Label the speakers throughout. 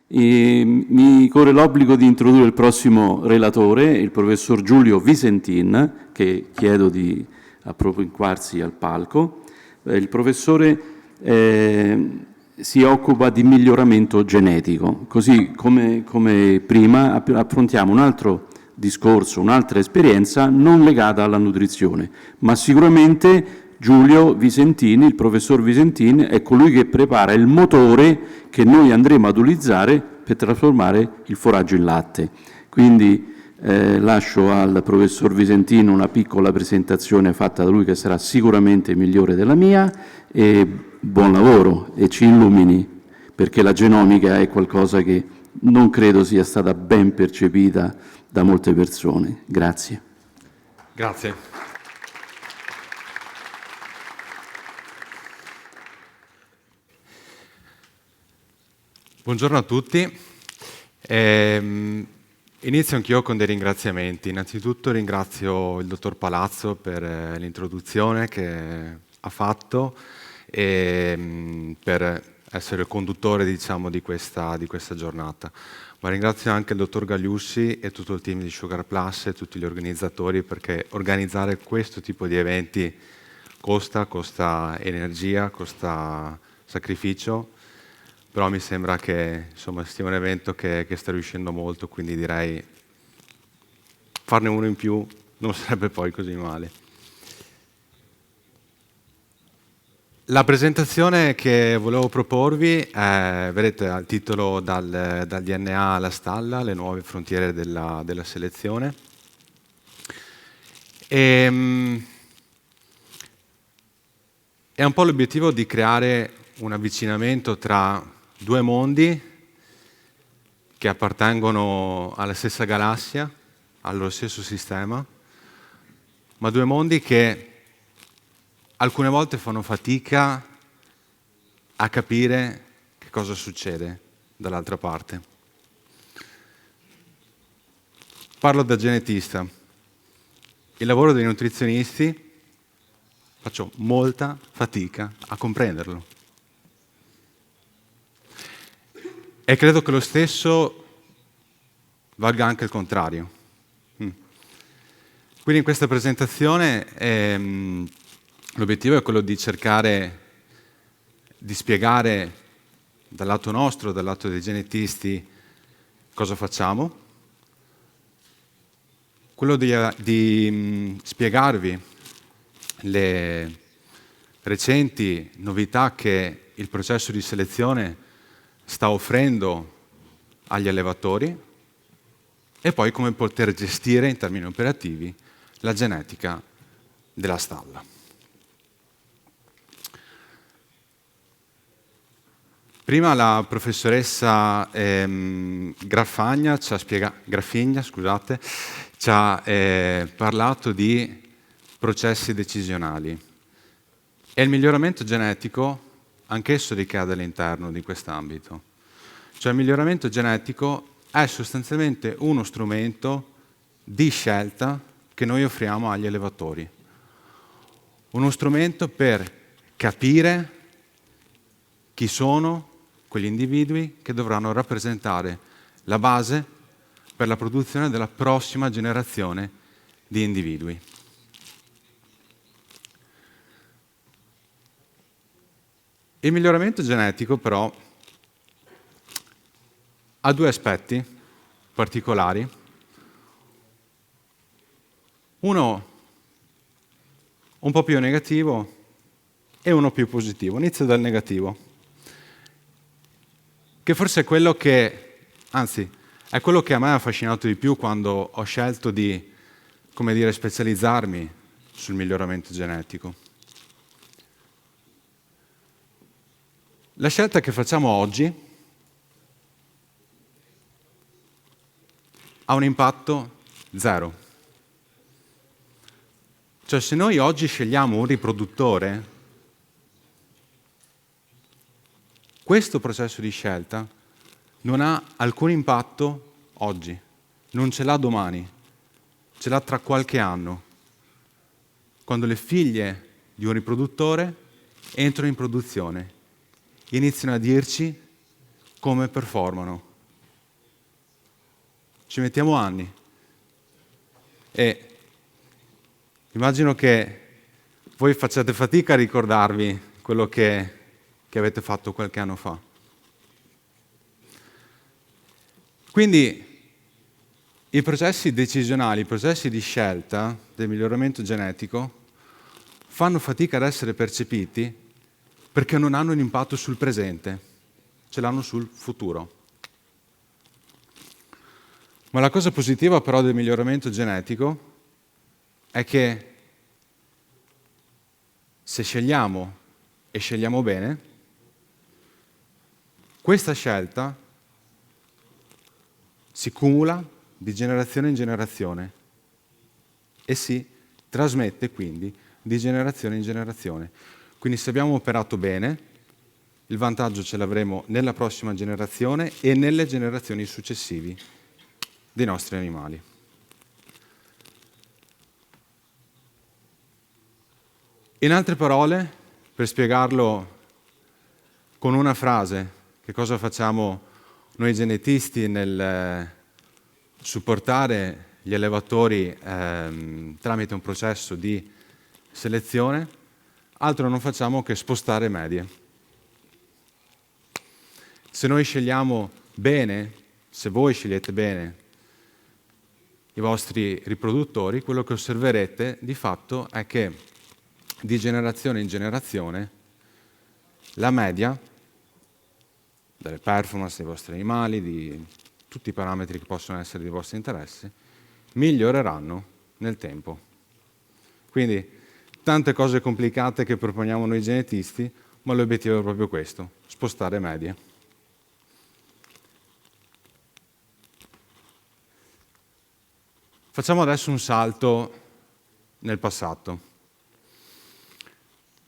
Speaker 1: Mi corre l'obbligo di introdurre il prossimo relatore, il professor Giulio Visentin, che chiedo di appropinquarsi al palco. Il professore si occupa di miglioramento genetico, così come prima affrontiamo un altro discorso, un'altra esperienza non legata alla nutrizione, ma sicuramente Giulio Visentini, il professor Visentini, è colui che prepara il motore che noi andremo ad utilizzare per trasformare il foraggio in latte. Quindi lascio al professor Visentino una piccola presentazione fatta da lui che sarà sicuramente migliore della mia, e buon lavoro e ci illumini, perché la genomica è qualcosa che non credo sia stata ben percepita da molte persone. Grazie.
Speaker 2: Grazie. Buongiorno a tutti. Inizio anch'io con dei ringraziamenti. Innanzitutto ringrazio il dottor Palazzo per l'introduzione che ha fatto e per essere il conduttore, diciamo, di questa giornata. Ma ringrazio anche il dottor Gagliussi e tutto il team di Sugar Plus e tutti gli organizzatori, perché organizzare questo tipo di eventi costa energia, costa sacrificio, però mi sembra che insomma sia un evento che sta riuscendo molto, quindi direi farne uno in più non sarebbe poi così male. La presentazione che volevo proporvi è, vedete al titolo dal DNA alla stalla, le nuove frontiere della selezione. È un po' l'obiettivo di creare un avvicinamento tra due mondi che appartengono alla stessa galassia, allo stesso sistema, ma due mondi che alcune volte fanno fatica a capire che cosa succede dall'altra parte. Parlo da genetista. Il lavoro dei nutrizionisti faccio molta fatica a comprenderlo. E credo che lo stesso valga anche il contrario. Quindi in questa presentazione l'obiettivo è quello di cercare di spiegare dal lato nostro, dal lato dei genetisti, cosa facciamo, quello di spiegarvi le recenti novità che il processo di selezione sta offrendo agli allevatori e poi come poter gestire in termini operativi la genetica della stalla. Prima la professoressa Graffigna ci ha parlato di processi decisionali e il miglioramento genetico anch'esso ricade all'interno di quest'ambito. Cioè il miglioramento genetico è sostanzialmente uno strumento di scelta che noi offriamo agli allevatori. Uno strumento per capire chi sono quegli individui che dovranno rappresentare la base per la produzione della prossima generazione di individui. Il miglioramento genetico però ha due aspetti particolari. Uno un po' più negativo e uno più positivo. Inizio dal negativo, che forse è quello che, anzi, è quello che a me ha affascinato di più quando ho scelto di, come dire, specializzarmi sul miglioramento genetico. La scelta che facciamo oggi ha un impatto zero. Cioè, se noi oggi scegliamo un riproduttore, questo processo di scelta non ha alcun impatto oggi, non ce l'ha domani, ce l'ha tra qualche anno, quando le figlie di un riproduttore entrano in produzione, iniziano a dirci come performano, ci mettiamo anni. E immagino che voi facciate fatica a ricordarvi quello che avete fatto qualche anno fa. Quindi i processi decisionali, i processi di scelta del miglioramento genetico fanno fatica ad essere percepiti perché non hanno un impatto sul presente, ce l'hanno sul futuro. Ma la cosa positiva però del miglioramento genetico è che se scegliamo e scegliamo bene, questa scelta si cumula di generazione in generazione e si trasmette quindi di generazione in generazione. Quindi se abbiamo operato bene, il vantaggio ce l'avremo nella prossima generazione e nelle generazioni successive dei nostri animali. In altre parole, per spiegarlo con una frase, che cosa facciamo noi genetisti nel supportare gli allevatori tramite un processo di selezione, altro non facciamo che spostare medie. Se noi scegliamo bene, se voi scegliete bene i vostri riproduttori, quello che osserverete di fatto è che di generazione in generazione la media delle performance dei vostri animali, di tutti i parametri che possono essere di vostro interesse, miglioreranno nel tempo. Quindi tante cose complicate che proponiamo noi genetisti, ma l'obiettivo è proprio questo, spostare medie. Facciamo adesso un salto nel passato.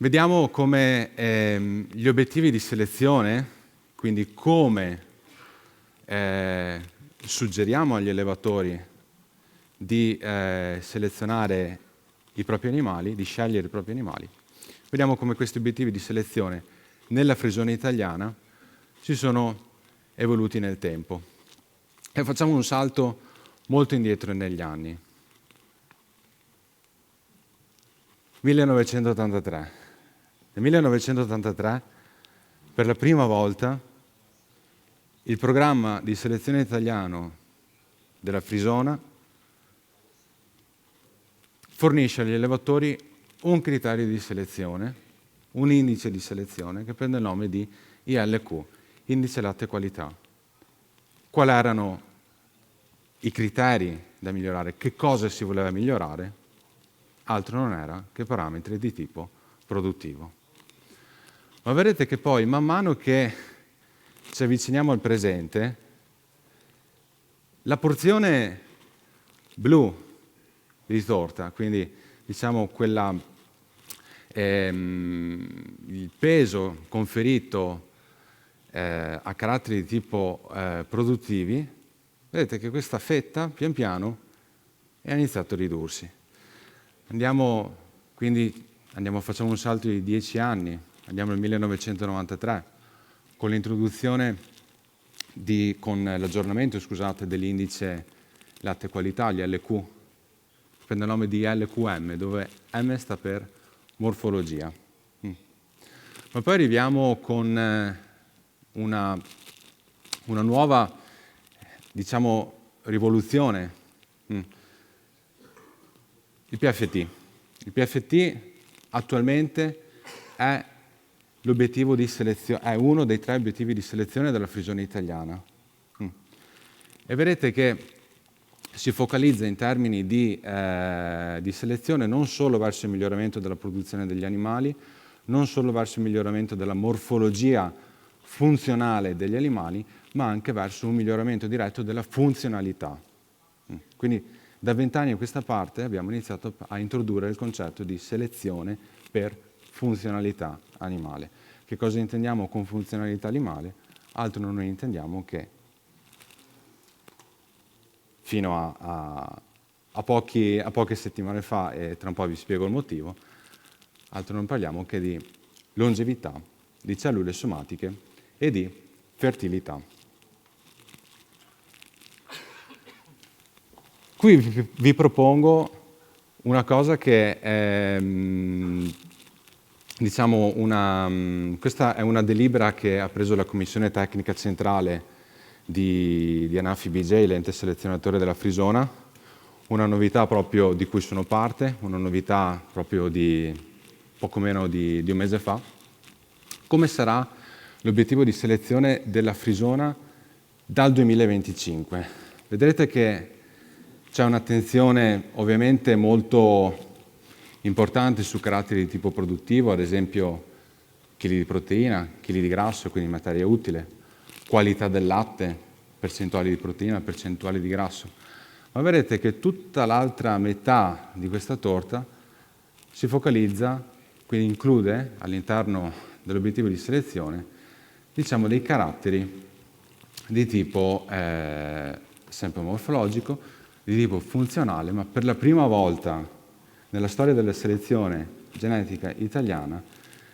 Speaker 2: Vediamo come gli obiettivi di selezione, quindi come suggeriamo agli allevatori di selezionare i propri animali, di scegliere i propri animali. Vediamo come questi obiettivi di selezione nella Frigione italiana si sono evoluti nel tempo. E facciamo un salto molto indietro negli anni. 1983. Nel 1983, per la prima volta, il programma di selezione italiano della Frisona fornisce agli allevatori un criterio di selezione, un indice di selezione che prende il nome di ILQ, indice latte qualità. Quali erano i criteri da migliorare? Che cosa si voleva migliorare? Altro non era che parametri di tipo produttivo. Ma vedrete che poi, man mano che ci avviciniamo al presente, la porzione blu di torta, quindi diciamo quella, il peso conferito a caratteri di tipo produttivi, vedete che questa fetta pian piano è iniziato a ridursi. Facciamo un salto di 10 anni, andiamo al 1993, con l'introduzione con l'aggiornamento, dell'indice latte qualità, gli LQ, prende il nome di LQM, dove M sta per morfologia. Ma poi arriviamo con una nuova, rivoluzione. Il PFT. Il PFT attualmente è l'obiettivo di selezione, è uno dei 3 obiettivi di selezione della Frigione italiana. E vedrete che si focalizza in termini di selezione non solo verso il miglioramento della produzione degli animali, non solo verso il miglioramento della morfologia funzionale degli animali, ma anche verso un miglioramento diretto della funzionalità. Quindi da 20 anni a questa parte abbiamo iniziato a introdurre il concetto di selezione per funzionalità animale. Che cosa intendiamo con funzionalità animale? Altro non intendiamo che fino a poche settimane fa, e tra un po' vi spiego il motivo, altro non parliamo che di longevità, di cellule somatiche e di fertilità. Qui vi propongo una cosa che è, diciamo, questa è una delibera che ha preso la Commissione Tecnica Centrale di Anafi BJ, l'ente selezionatore della Frisona, una novità proprio di cui sono parte, una novità proprio di poco meno di un mese fa. Come sarà l'obiettivo di selezione della Frisona dal 2025? Vedrete che c'è un'attenzione ovviamente molto importante su caratteri di tipo produttivo, ad esempio chili di proteina, chili di grasso, quindi materia utile, qualità del latte, percentuali di proteina, percentuali di grasso. Ma vedrete che tutta l'altra metà di questa torta si focalizza, quindi include all'interno dell'obiettivo di selezione, diciamo, dei caratteri di tipo sempre morfologico, di tipo funzionale, ma per la prima volta nella storia della selezione genetica italiana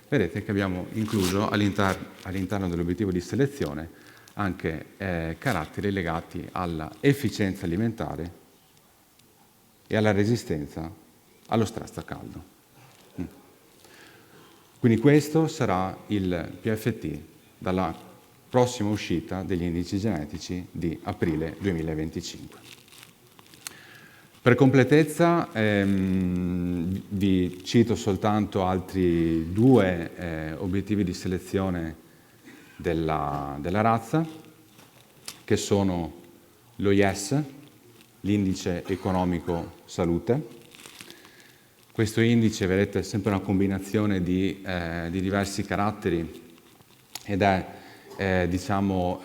Speaker 2: vedete che abbiamo incluso all'interno dell'obiettivo di selezione anche caratteri legati alla efficienza alimentare e alla resistenza allo stress a caldo. Quindi questo sarà il PFT dalla prossima uscita degli indici genetici di aprile 2025. Per completezza vi cito soltanto altri due obiettivi di selezione della razza, che sono l'OIS, l'indice economico salute. Questo indice, vedete, è sempre una combinazione di diversi caratteri ed è diciamo,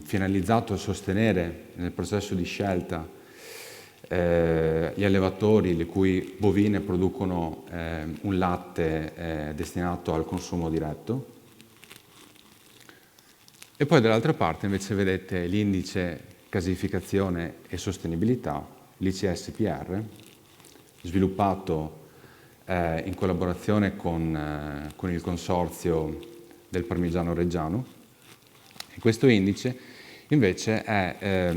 Speaker 2: finalizzato a sostenere nel processo di scelta gli allevatori le cui bovine producono un latte destinato al consumo diretto. E poi dall'altra parte invece vedete l'indice casificazione e sostenibilità, l'ICSPR, sviluppato in collaborazione con il consorzio del Parmigiano Reggiano. E questo indice invece è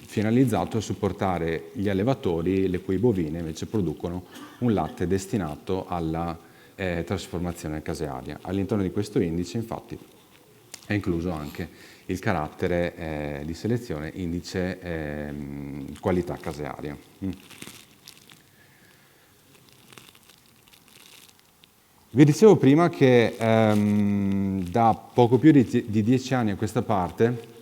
Speaker 2: finalizzato a supportare gli allevatori le cui bovine invece producono un latte destinato alla trasformazione casearia. All'interno di questo indice infatti è incluso anche il carattere di selezione indice qualità casearia. Vi dicevo prima che da poco più di 10 anni a questa parte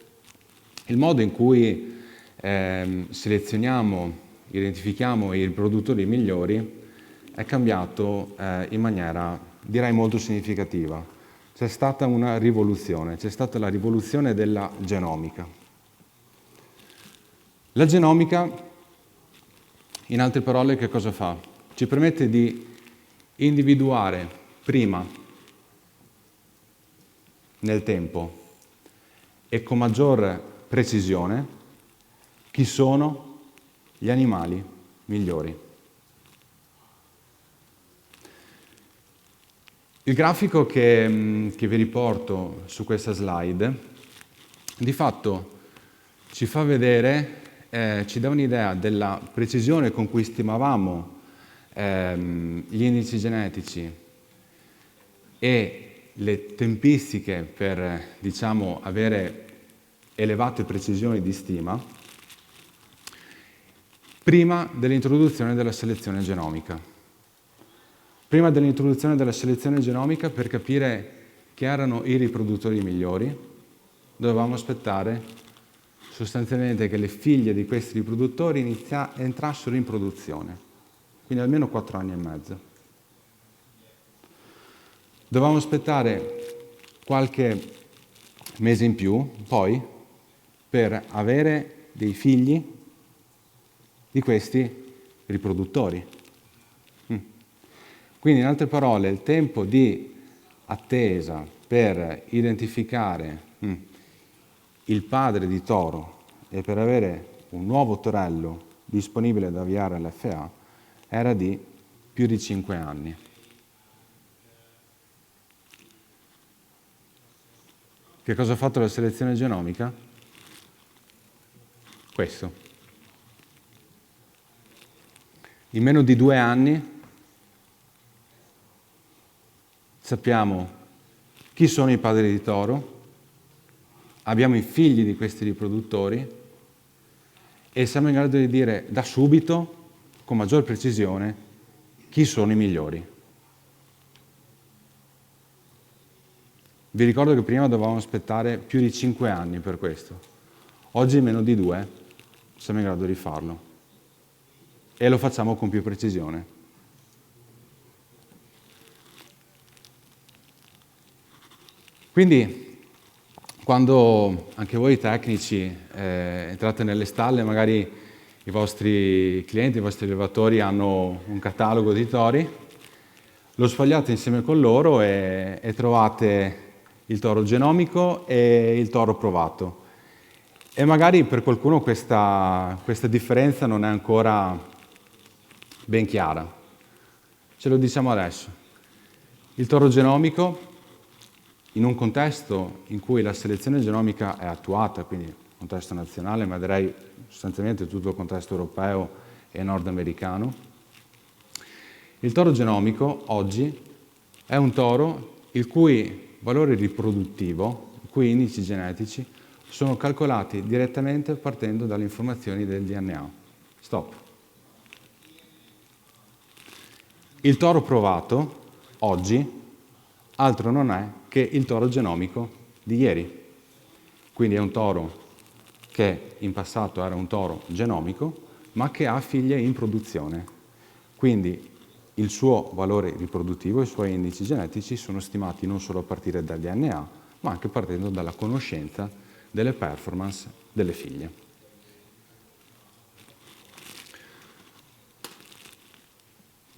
Speaker 2: il modo in cui selezioniamo, identifichiamo i riproduttori migliori è cambiato in maniera, direi, molto significativa. C'è stata una rivoluzione, c'è stata la rivoluzione della genomica. La genomica, in altre parole, che cosa fa? Ci permette di individuare prima, nel tempo e con maggior precisione, chi sono gli animali migliori. Il grafico che vi riporto su questa slide, di fatto ci fa vedere, ci dà un'idea della precisione con cui stimavamo gli indici genetici e le tempistiche per, diciamo, avere elevate precisioni di stima prima dell'introduzione della selezione genomica. Prima dell'introduzione della selezione genomica, per capire chi erano i riproduttori migliori, dovevamo aspettare sostanzialmente che le figlie di questi riproduttori entrassero in produzione, quindi almeno 4 anni e mezzo. Dovevamo aspettare qualche mese in più, poi, per avere dei figli di questi riproduttori. Quindi, in altre parole, il tempo di attesa per identificare il padre di toro e per avere un nuovo torello disponibile da avviare all'FA era di più di 5 anni. Che cosa ha fatto la selezione genomica? Questo.
Speaker 3: In meno di 2 anni sappiamo chi sono i padri di toro, abbiamo i figli di questi riproduttori e siamo in grado di dire da subito, con maggior precisione, chi sono i migliori. Vi ricordo che prima dovevamo aspettare più di 5 anni per questo. Oggi in meno di 2 siamo in grado di farlo. E lo facciamo con più precisione. Quindi, quando anche voi tecnici entrate nelle stalle, magari i vostri clienti, i vostri allevatori hanno un catalogo di tori, lo sfogliate insieme con loro e trovate il toro genomico e il toro provato. E magari per qualcuno questa differenza non è ancora ben chiara. Ce lo diciamo adesso. Il toro genomico, in un contesto in cui la selezione genomica è attuata, quindi contesto nazionale, ma direi sostanzialmente tutto il contesto europeo e nordamericano, il toro genomico oggi è un toro il cui valore riproduttivo, i cui indici genetici sono calcolati direttamente partendo dalle informazioni del DNA. Stop. Il toro provato, oggi, altro non è che il toro genomico di ieri. Quindi è un toro che in passato era un toro genomico, ma che ha figlie in produzione. Quindi il suo valore riproduttivo, i suoi indici genetici sono stimati non solo a partire dal DNA, ma anche partendo dalla conoscenza delle performance delle figlie.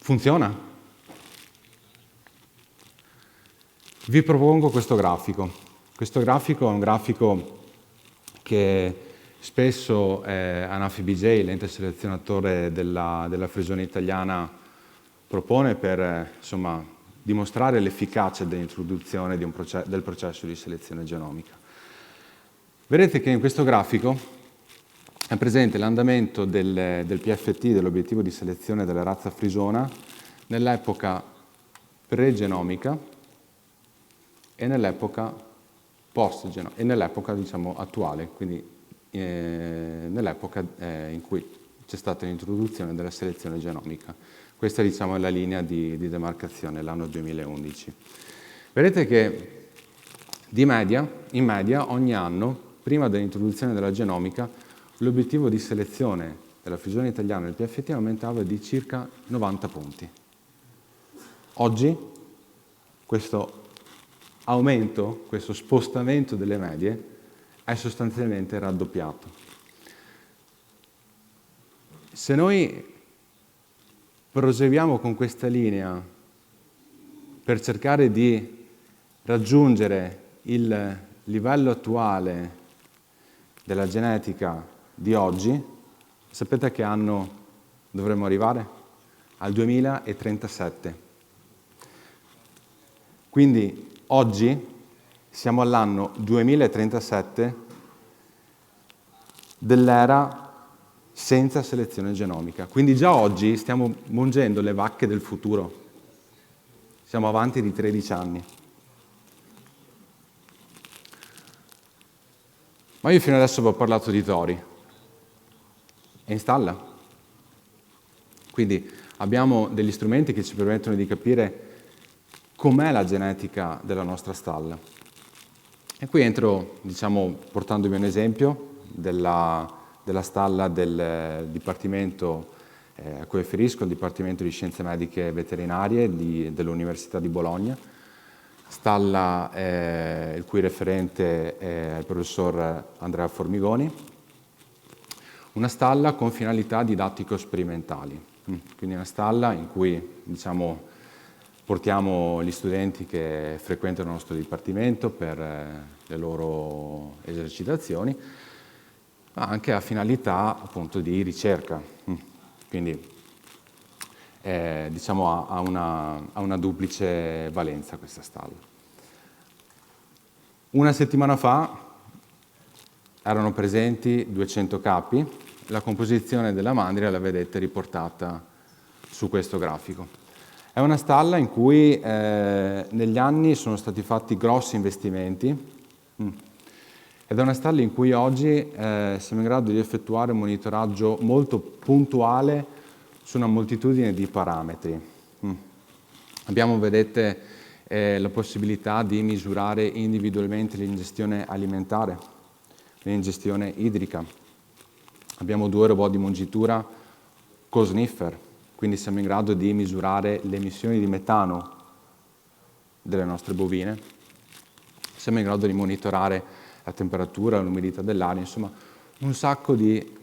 Speaker 3: Funziona? Vi propongo questo grafico. Questo grafico è un grafico che spesso Anafi BJ, l'ente selezionatore della Frigione Italiana, propone per dimostrare l'efficacia dell'introduzione del processo di selezione genomica. Vedete che in questo grafico è presente l'andamento del PFT, dell'obiettivo di selezione della razza frisona, nell'epoca pre-genomica e nell'epoca post-genomica, e nell'epoca attuale, quindi nell'epoca in cui c'è stata l'introduzione della selezione genomica. Questa è la linea di demarcazione, l'anno 2011. Vedete che in media, ogni anno, prima dell'introduzione della genomica, l'obiettivo di selezione della Frigione Italiana del PFT aumentava di circa 90 punti. Oggi questo aumento, questo spostamento delle medie è sostanzialmente raddoppiato. Se noi proseguiamo con questa linea per cercare di raggiungere il livello attuale della genetica di oggi, sapete a che anno dovremmo arrivare? Al 2037. Quindi oggi siamo all'anno 2037 dell'era senza selezione genomica. Quindi già oggi stiamo mungendo le vacche del futuro. Siamo avanti di 13 anni. Ma io fino adesso vi ho parlato di tori. È in stalla. Quindi abbiamo degli strumenti che ci permettono di capire com'è la genetica della nostra stalla. E qui entro, portandovi un esempio della stalla del Dipartimento a cui riferisco, il Dipartimento di Scienze Mediche Veterinarie dell'Università di Bologna, stalla il cui referente è il professor Andrea Formigoni, una stalla con finalità didattico-sperimentali, quindi una stalla in cui portiamo gli studenti che frequentano il nostro dipartimento per le loro esercitazioni, ma anche a finalità appunto di ricerca, quindi ha una duplice valenza questa stalla. Una settimana fa erano presenti 200 capi, la composizione della mandria la vedete riportata su questo grafico. È una stalla in cui negli anni sono stati fatti grossi investimenti ed è una stalla in cui oggi siamo in grado di effettuare un monitoraggio molto puntuale su una moltitudine di parametri. Abbiamo, vedete, la possibilità di misurare individualmente l'ingestione alimentare, l'ingestione idrica. Abbiamo 2 robot di mungitura co-sniffer, quindi siamo in grado di misurare le emissioni di metano delle nostre bovine. Siamo in grado di monitorare la temperatura, l'umidità dell'aria, insomma un sacco di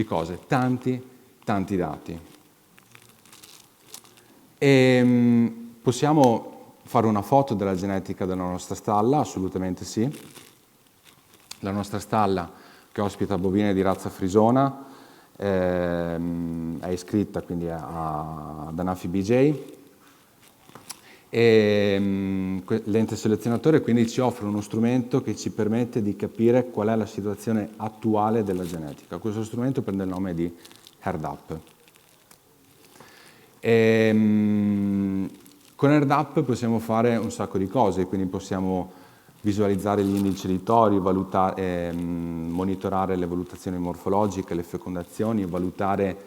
Speaker 3: cose, tanti dati. E possiamo fare una foto della genetica della nostra stalla? Assolutamente sì. La nostra stalla, che ospita bovine di razza frisona, è iscritta quindi ad Anafi BJ. L'ente selezionatore quindi ci offre uno strumento che ci permette di capire qual è la situazione attuale della genetica. Questo strumento prende il nome di HERDAP. Con HERDAP possiamo fare un sacco di cose, quindi possiamo visualizzare gli indici editori, monitorare le valutazioni morfologiche, le fecondazioni, valutare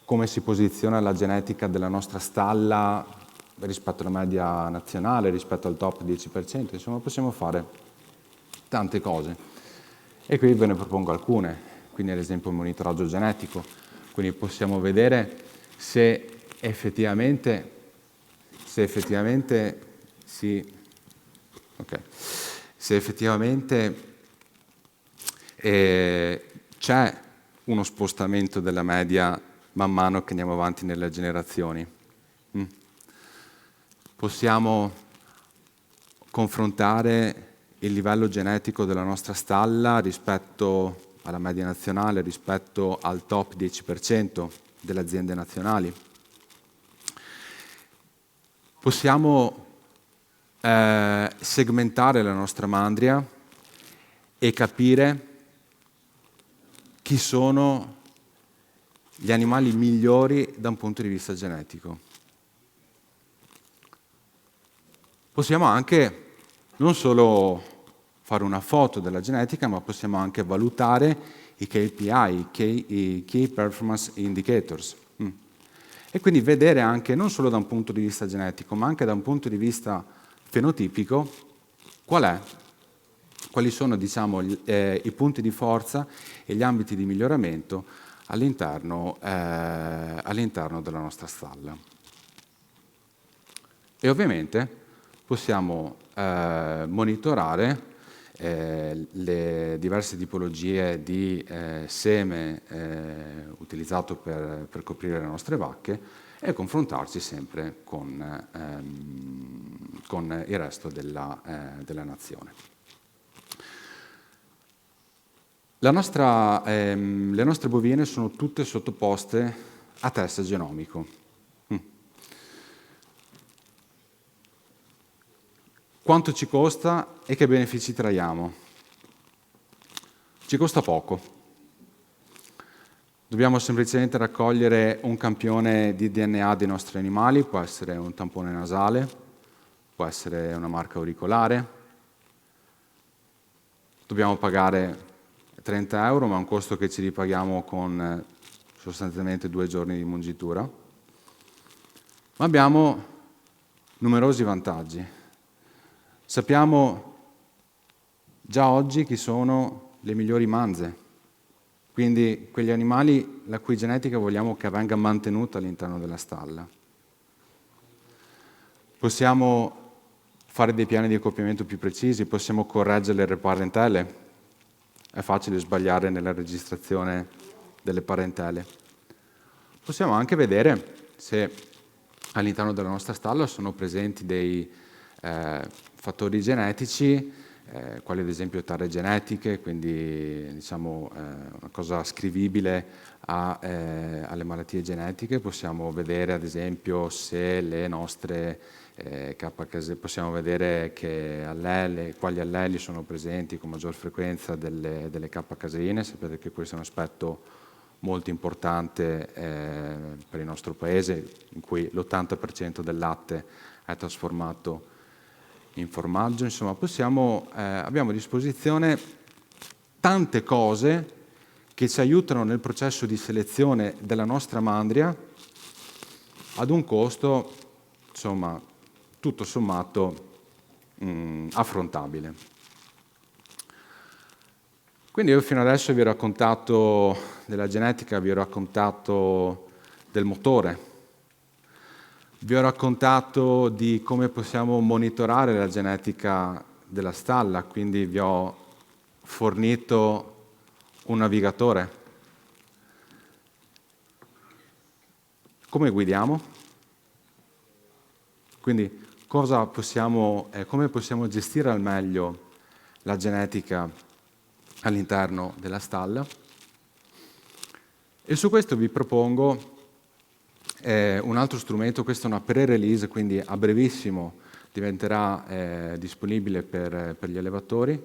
Speaker 3: come si posiziona la genetica della nostra stalla rispetto alla media nazionale, rispetto al top 10%, insomma possiamo fare tante cose. E qui ve ne propongo alcune, quindi ad esempio il monitoraggio genetico, quindi possiamo vedere se effettivamente c'è uno spostamento della media man mano che andiamo avanti nelle generazioni. Possiamo confrontare il livello genetico della nostra stalla rispetto alla media nazionale, rispetto al top 10% delle aziende nazionali. Possiamo segmentare la nostra mandria e capire chi sono gli animali migliori da un punto di vista genetico. Possiamo anche non solo fare una foto della genetica, ma possiamo anche valutare i KPI, i Key Performance Indicators. E quindi vedere anche, non solo da un punto di vista genetico, ma anche da un punto di vista fenotipico, quali sono, diciamo, i punti di forza e gli ambiti di miglioramento all'interno della nostra stalla. E ovviamente possiamo monitorare le diverse tipologie di seme utilizzato per coprire le nostre vacche e confrontarci sempre con il resto della nazione. Le nostre bovine sono tutte sottoposte a test genomico. Quanto ci costa e che benefici traiamo? Ci costa poco. Dobbiamo semplicemente raccogliere un campione di DNA dei nostri animali, può essere un tampone nasale, può essere una marca auricolare. Dobbiamo pagare 30 €, ma è un costo che ci ripaghiamo con sostanzialmente 2 giorni di mungitura. Ma abbiamo numerosi vantaggi. Sappiamo già oggi chi sono le migliori manze, quindi quegli animali la cui genetica vogliamo che venga mantenuta all'interno della stalla. Possiamo fare dei piani di accoppiamento più precisi, possiamo correggere le parentele. È facile sbagliare nella registrazione delle parentele. Possiamo anche vedere se all'interno della nostra stalla sono presenti dei fattori genetici, quali ad esempio tarre genetiche, quindi diciamo una cosa ascrivibile alle malattie genetiche. Possiamo vedere ad esempio se le nostre possiamo vedere quali alleli sono presenti con maggior frequenza delle K-caseine. Sapete che questo è un aspetto molto importante per il nostro paese, in cui l'80% del latte è trasformato in formaggio. Insomma, abbiamo a disposizione tante cose che ci aiutano nel processo di selezione della nostra mandria ad un costo, insomma, tutto sommato affrontabile. Quindi io fino adesso vi ho raccontato della genetica, vi ho raccontato del motore, vi ho raccontato di come possiamo monitorare la genetica della stalla, quindi vi ho fornito un navigatore. Come guidiamo? Quindi come possiamo gestire al meglio la genetica all'interno della stalla? E su questo vi propongo un altro strumento. Questa è una pre-release, quindi a brevissimo diventerà disponibile per gli allevatori.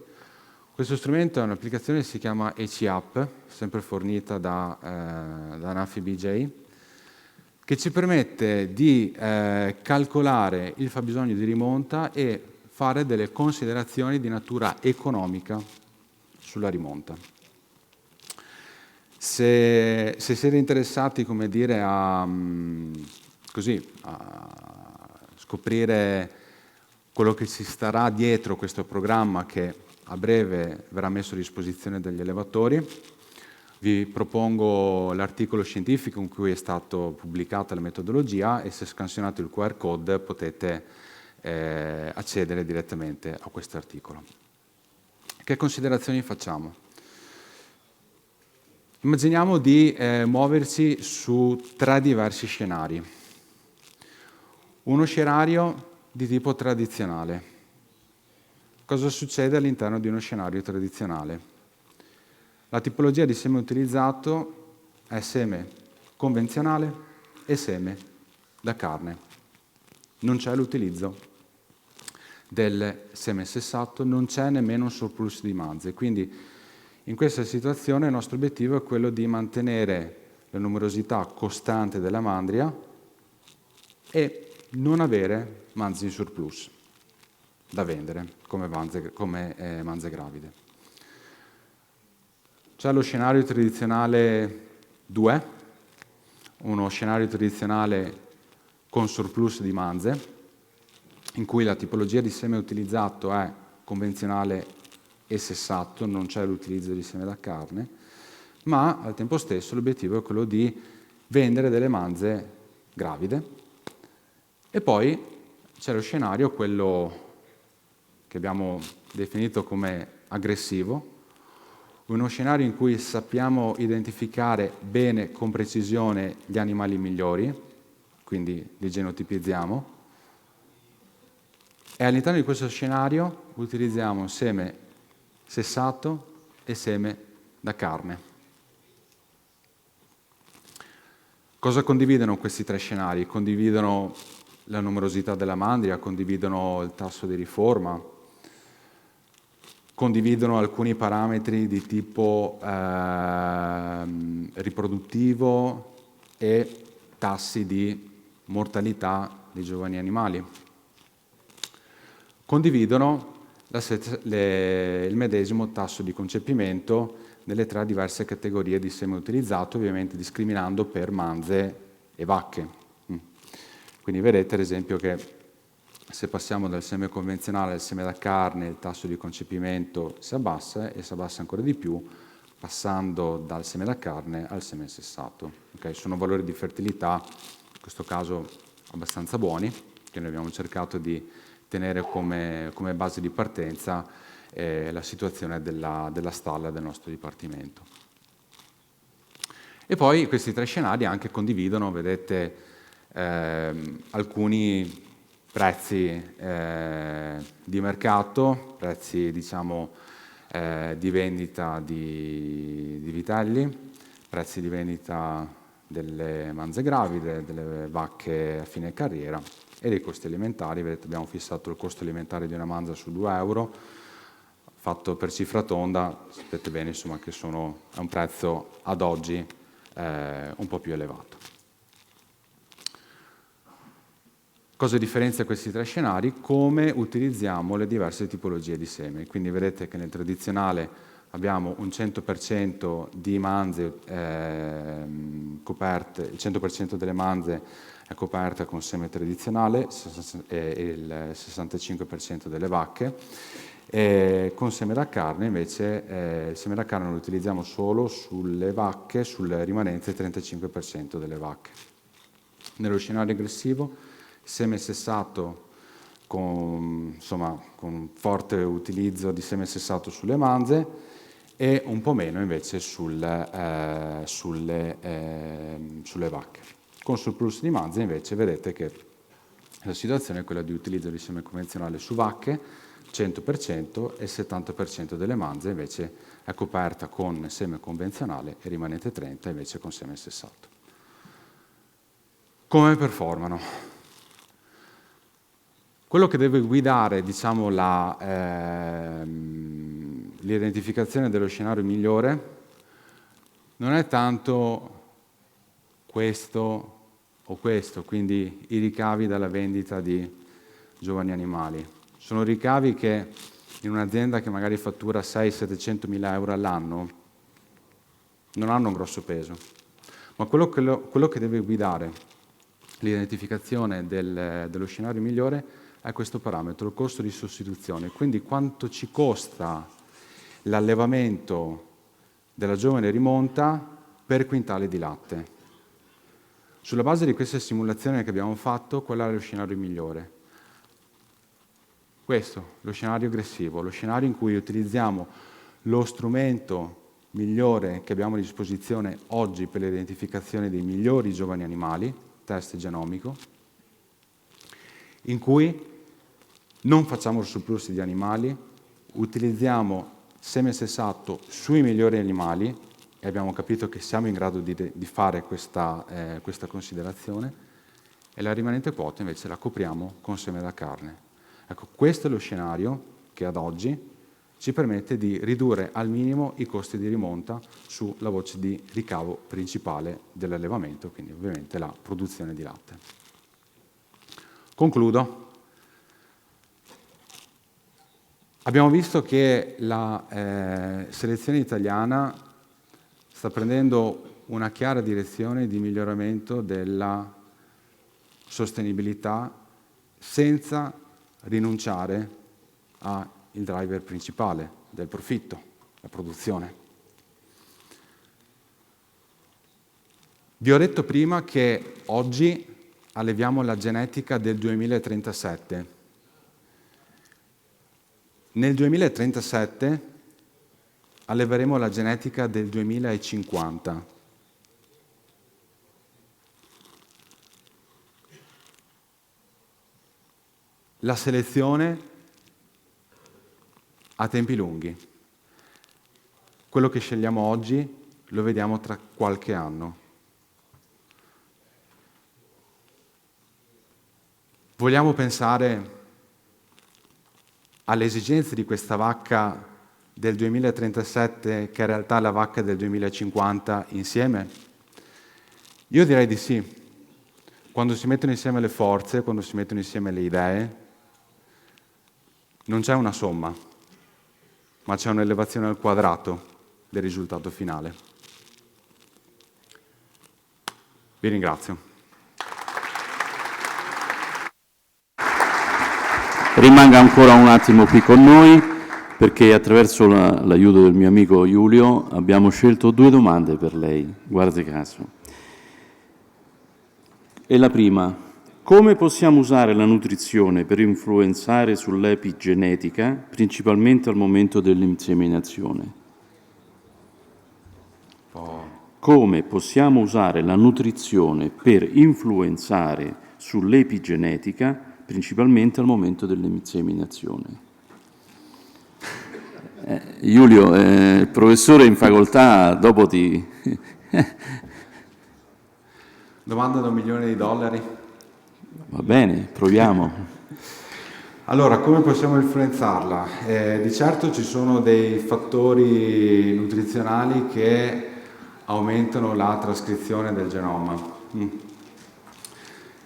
Speaker 3: Questo strumento è un'applicazione che si chiama ECApp, sempre fornita da Anafi BJ, che ci permette di calcolare il fabbisogno di rimonta e fare delle considerazioni di natura economica sulla rimonta. Se siete interessati, come dire, a scoprire quello che ci starà dietro questo programma, che a breve verrà messo a disposizione degli allevatori, vi propongo l'articolo scientifico in cui è stata pubblicata la metodologia, e se scansionate il QR code potete accedere direttamente a questo articolo. Che considerazioni facciamo? Immaginiamo di muoverci su 3 diversi scenari. Uno scenario di tipo tradizionale. Cosa succede all'interno di uno scenario tradizionale? La tipologia di seme utilizzato è seme convenzionale e seme da carne. Non c'è l'utilizzo del seme sessato, non c'è nemmeno un surplus di manze. Quindi in questa situazione il nostro obiettivo è quello di mantenere la numerosità costante della mandria e non avere manze in surplus da vendere come manze gravide. C'è lo scenario tradizionale 2, uno scenario tradizionale con surplus di manze, in cui la tipologia di seme utilizzato è convenzionale e sessato, non c'è l'utilizzo di seme da carne, ma al tempo stesso l'obiettivo è quello di vendere delle manze gravide. E poi c'è lo scenario, quello che abbiamo definito come aggressivo, uno scenario in cui sappiamo identificare bene, con precisione, gli animali migliori, quindi li genotipizziamo, e all'interno di questo scenario utilizziamo seme sessato e seme da carne. Cosa condividono questi 3 scenari? Condividono la numerosità della mandria, condividono il tasso di riforma, condividono alcuni parametri di tipo riproduttivo e tassi di mortalità dei giovani animali. Condividono il medesimo tasso di concepimento nelle 3 diverse categorie di seme utilizzato, ovviamente discriminando per manze e vacche. Quindi vedete ad esempio che se passiamo dal seme convenzionale al seme da carne, il tasso di concepimento si abbassa, e si abbassa ancora di più passando dal seme da carne al seme sessato. Okay? Sono valori di fertilità, in questo caso abbastanza buoni, che noi abbiamo cercato di tenere come base di partenza la situazione della stalla del nostro dipartimento. E poi questi 3 scenari anche condividono, vedete, alcuni prezzi di mercato, prezzi diciamo di vendita di vitelli, prezzi di vendita delle manze gravide, delle vacche a fine carriera e dei costi alimentari. Vedete, abbiamo fissato il costo alimentare di una manza su 2 euro, fatto per cifra tonda, sapete bene insomma che è un prezzo ad oggi elevato. Cosa differenzia questi tre scenari? Come utilizziamo le diverse tipologie di seme. Quindi vedete che nel tradizionale abbiamo un 100% di manze coperte, il 100% delle manze è coperta con seme tradizionale e il 65% delle vacche. E con seme da carne invece il seme da carne lo utilizziamo solo sulle vacche, sulle rimanenze 35% delle vacche. Nello scenario aggressivo seme sessato con forte utilizzo di seme sessato sulle manze e un po' meno invece sulle vacche. Con surplus di manze invece vedete che la situazione è quella di utilizzo di seme convenzionale su vacche 100% e il 70% delle manze invece è coperta con seme convenzionale e rimanente 30% invece con seme sessato. Come performano? Quello che deve guidare, diciamo, l'identificazione dello scenario migliore non è tanto questo o questo, quindi i ricavi dalla vendita di giovani animali. Sono ricavi che in un'azienda che magari fattura 600-700 mila euro all'anno non hanno un grosso peso, ma quello che deve guidare l'identificazione dello scenario migliore è questo parametro, il costo di sostituzione, quindi quanto ci costa l'allevamento della giovane rimonta per quintale di latte. Sulla base di questa simulazione che abbiamo fatto, qual è lo scenario migliore? Questo, lo scenario aggressivo, lo scenario in cui utilizziamo lo strumento migliore che abbiamo a disposizione oggi per l'identificazione dei migliori giovani animali, test genomico, in cui non facciamo surplus di animali, utilizziamo seme sessato sui migliori animali e abbiamo capito che siamo in grado di fare questa considerazione e la rimanente quota invece la copriamo con seme da carne. Ecco, questo è lo scenario che ad oggi ci permette di ridurre al minimo i costi di rimonta sulla voce di ricavo principale dell'allevamento, quindi ovviamente la produzione di latte. Concludo. Abbiamo visto che la selezione italiana sta prendendo una chiara direzione di miglioramento della sostenibilità senza rinunciare al driver principale del profitto, la produzione. Vi ho detto prima che oggi alleviamo la genetica del 2037. Nel 2037 alleveremo la genetica del 2050. La selezione a tempi lunghi. Quello che scegliamo oggi lo vediamo tra qualche anno. Vogliamo pensare alle esigenze di questa vacca del 2037 che in realtà è la vacca del 2050 insieme? Io direi di sì. Quando si mettono insieme le forze, quando si mettono insieme le idee, non c'è una somma, ma c'è un'elevazione al quadrato del risultato finale. Vi ringrazio.
Speaker 1: Rimanga ancora un attimo qui con noi, perché attraverso l'aiuto del mio amico Giulio abbiamo scelto 2 domande per lei, guardi caso. E la prima: come possiamo usare la nutrizione per influenzare sull'epigenetica, principalmente al momento dell'inseminazione? Come possiamo usare la nutrizione per influenzare sull'epigenetica, principalmente al momento dell'inseminazione? Giulio, il professore in facoltà dopo ti...
Speaker 3: Domanda da $1 milione.
Speaker 1: Va bene, proviamo.
Speaker 3: Allora, come possiamo influenzarla? Di certo ci sono dei fattori nutrizionali che aumentano la trascrizione del genoma.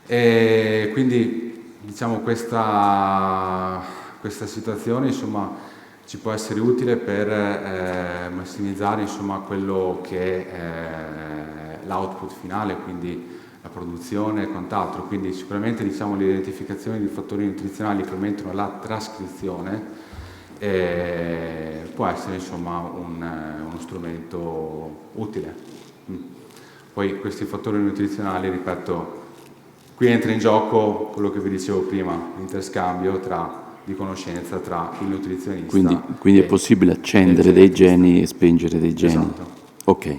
Speaker 3: E quindi diciamo questa situazione insomma ci può essere utile per massimizzare insomma quello che è l'output finale, quindi la produzione e quant'altro. Quindi sicuramente diciamo l'identificazione di fattori nutrizionali che aumentano la trascrizione può essere insomma uno strumento utile. Poi questi fattori nutrizionali, ripeto, qui entra in gioco quello che vi dicevo prima, l'interscambio di conoscenza tra il nutrizionista.
Speaker 1: Quindi è possibile accendere dei geni e spengere dei geni.
Speaker 3: Esatto.
Speaker 1: Ok,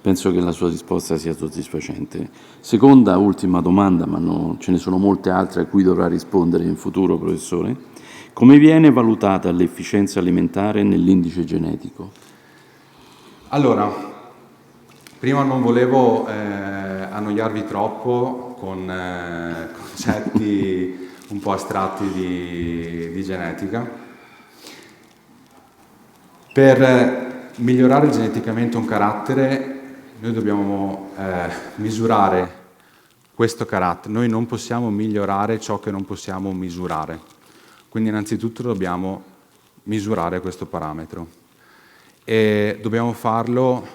Speaker 1: penso che la sua risposta sia soddisfacente. Seconda, ultima domanda, ma ce ne sono molte altre a cui dovrà rispondere in futuro, professore. Come viene valutata l'efficienza alimentare nell'indice genetico?
Speaker 3: Allora, prima non volevo annoiarvi troppo con concetti un po' astratti di genetica. Per migliorare geneticamente un carattere noi dobbiamo misurare questo carattere. Noi non possiamo migliorare ciò che non possiamo misurare. Quindi innanzitutto dobbiamo misurare questo parametro e dobbiamo farlo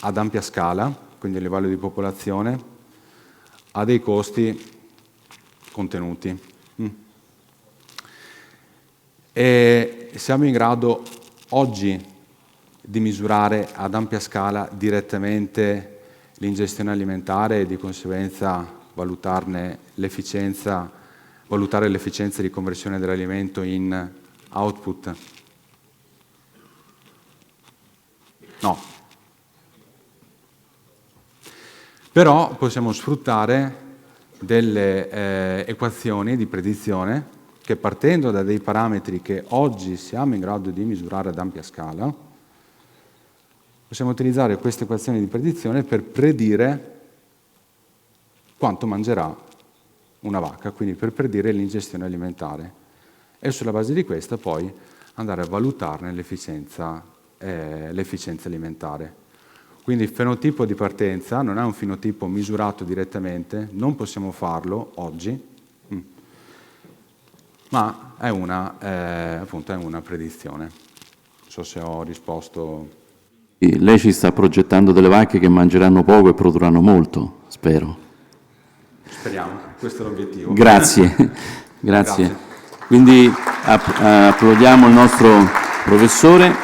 Speaker 3: ad ampia scala, quindi a livello di popolazione, a dei costi contenuti. E siamo in grado oggi di misurare ad ampia scala direttamente l'ingestione alimentare e di conseguenza valutare l'efficienza di conversione dell'alimento in output? No. Però possiamo sfruttare delle equazioni di predizione che, partendo da dei parametri che oggi siamo in grado di misurare ad ampia scala, possiamo utilizzare queste equazioni di predizione per predire quanto mangerà una vacca, quindi per predire l'ingestione alimentare. E sulla base di questa poi andare a valutarne l'efficienza alimentare. Quindi il fenotipo di partenza non è un fenotipo misurato direttamente, non possiamo farlo oggi, ma è appunto è una predizione. Non so se ho risposto.
Speaker 1: Lei ci sta progettando delle vacche che mangeranno poco e produrranno molto, spero.
Speaker 3: Speriamo, questo è l'obiettivo.
Speaker 1: Grazie. Grazie. Quindi applaudiamo il nostro professore.